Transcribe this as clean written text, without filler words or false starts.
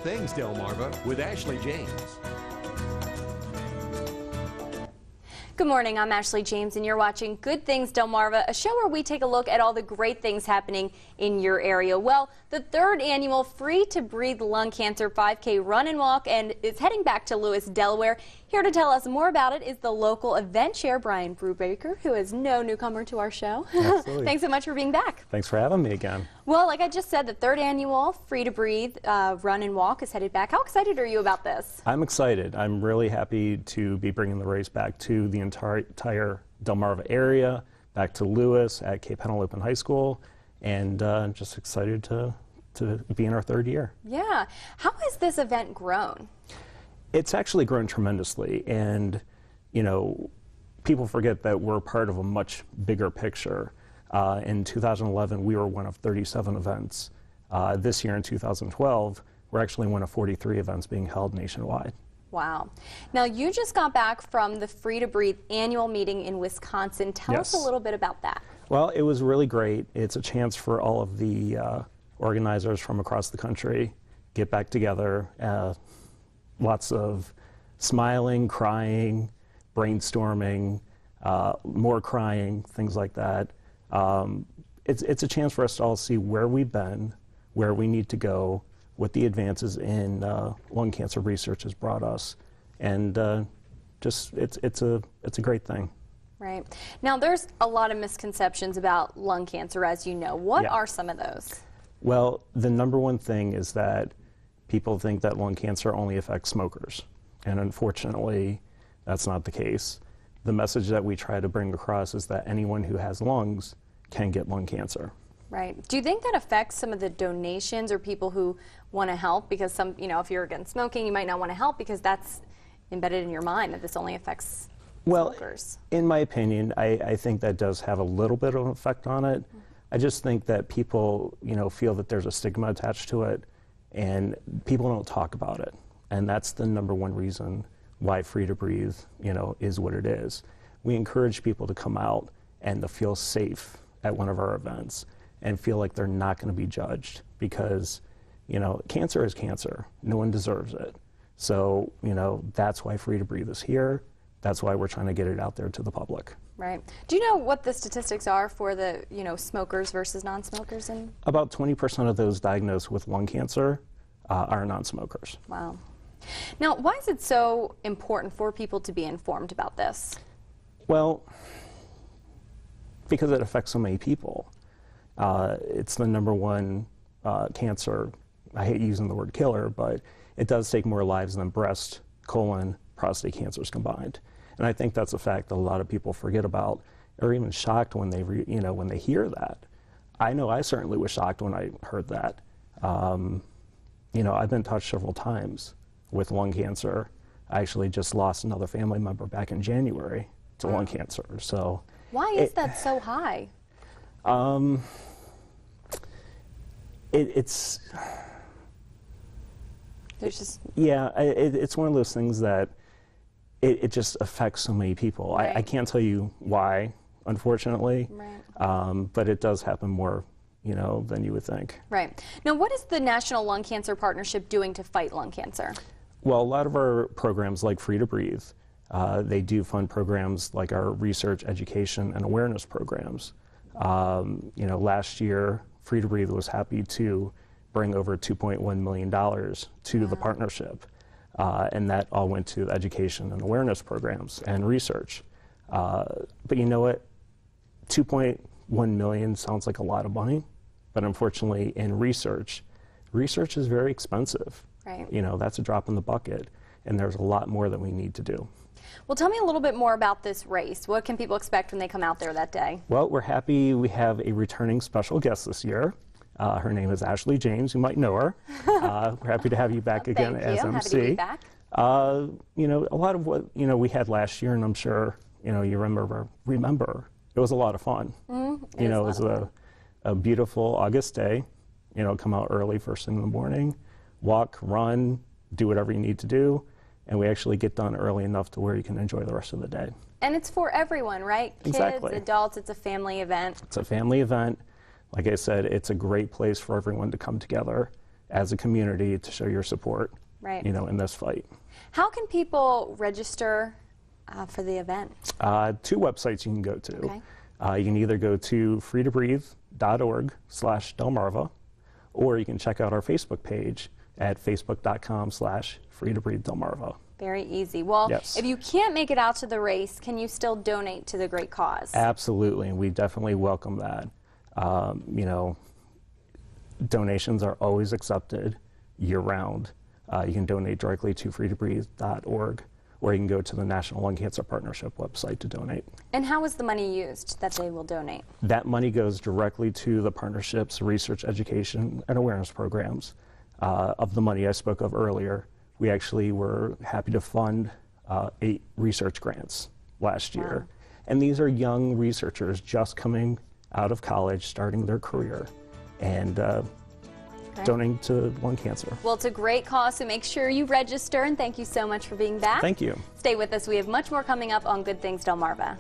Things Delmarva with Ashley James. Good morning, I'm Ashley James and you're watching Good Things Delmarva, a show where we take a look at all the great things happening in your area. Well, the third annual Free to Breathe Lung Cancer 5K Run and Walk and is heading back to Lewis, Delaware. Here to tell us more about it is the local event chair, Brian Brubaker, who is no newcomer to our show. Absolutely. Thanks so much for being back. Thanks for having me again. Well, like I just said, the third annual Free to Breathe Run and Walk is headed back. How excited are you about this? I'm excited. I'm really happy to be bringing the race back to the entire Delmarva area, back to Lewis at Cape Henlopen High School, and just excited to be in our third year. Yeah. How has this event grown? It's actually grown tremendously, and you know, people forget that we're part of a much bigger picture. In 2011, we were one of 37 events. This year in 2012, we're actually one of 43 events being held nationwide. Wow. Now, you just got back from the Free to Breathe annual meeting in Wisconsin. Tell us a little bit about that. Well, it was really great. It's a chance for all of the organizers from across the country get back together. Lots of smiling, crying, brainstorming, more crying, things like that. It's a chance for us to all see where we've been, where we need to go, what the advances in lung cancer research has brought us, and just it's a great thing. Right. Now, there's a lot of misconceptions about lung cancer, as you know. What are some of those? Well, the number one thing is that people think that lung cancer only affects smokers, and unfortunately, that's not the case. The message that we try to bring across is that anyone who has lungs can get lung cancer. Right. Do you think that affects some of the donations or people who want to help? Because some, you know, if you're against smoking, you might not want to help because that's embedded in your mind that this only affects smokers. In my opinion, I think that does have a little bit of an effect on it. I just think that people, you know, feel that there's a stigma attached to it, and people don't talk about it. And that's the number one reason why Free to Breathe, you know, is what it is. We encourage people to come out and to feel safe at one of our events and feel like they're not going to be judged because, you know, cancer is cancer. No one deserves it. So, you know, that's why Free to Breathe is here. That's why we're trying to get it out there to the public. Right. Do you know what the statistics are for the, you know, smokers versus non-smokers? About 20% of those diagnosed with lung cancer are non-smokers. Wow. Now, why is it so important for people to be informed about this? Well, because it affects so many people. It's the number one cancer. I hate using the word killer, but it does take more lives than breast, colon, prostate cancers combined. And I think that's a fact that a lot of people forget about, or even shocked when they, when they hear that. I know I certainly was shocked when I heard that. You know, I've been touched several times with lung cancer. I actually just lost another family member back in January to lung cancer. So why is that so high? It's there's just it's one of those things that it just affects so many people. Right. I can't tell you why, unfortunately, right. But it does happen more, you know, than you would think. Right. Now, what is the National Lung Cancer Partnership doing to fight lung cancer? Well, a lot of our programs like Free to Breathe, they do fund programs like our research, education, and awareness programs. You know, last year, Free to Breathe was happy to bring over $2.1 million to the partnership, and that all went to education and awareness programs and research. But you know what? 2.1 million sounds like a lot of money, but unfortunately, in research is very expensive. Right. You know, that's a drop in the bucket, and there's a lot more that we need to do. Well, tell me a little bit more about this race. What can people expect when they come out there that day? Well, we're happy we have a returning special guest this year. Her name is Ashley James. You might know her. We're happy to have you back again as MC. Happy to be back. You know, a lot of what we had last year, and I'm sure you remember. It was a lot of fun. It was a beautiful August day. You know, come out early first thing in the morning, walk, run, do whatever you need to do. And we actually get done early enough to where you can enjoy the rest of the day. And it's for everyone, right? Exactly. Kids, adults, it's a family event. It's a family event. Like I said, it's a great place for everyone to come together as a community to show your support, Right. you know, in this fight. How can people register for the event? 2 websites you can go to. Okay. You can either go to freetobreathe.org/Delmarva, or you can check out our Facebook page at facebook.com/freetobreathedelmarva. Very easy. Well, Yes. if you can't make it out to the race, can you still donate to the great cause? Absolutely, and we definitely welcome that. You know, donations are always accepted year-round. You can donate directly to freetobreathe.org, or you can go to the National Lung Cancer Partnership website to donate. And how is the money used that they will donate? That money goes directly to the partnership's research, education, and awareness programs. Of the money I spoke of earlier, we actually were happy to fund 8 research grants last year. Wow. And these are young researchers just coming out of college, starting their career, and donating to lung cancer. Well, it's a great cause, so make sure you register, and thank you so much for being back. Thank you. Stay with us. We have much more coming up on Good Things Delmarva.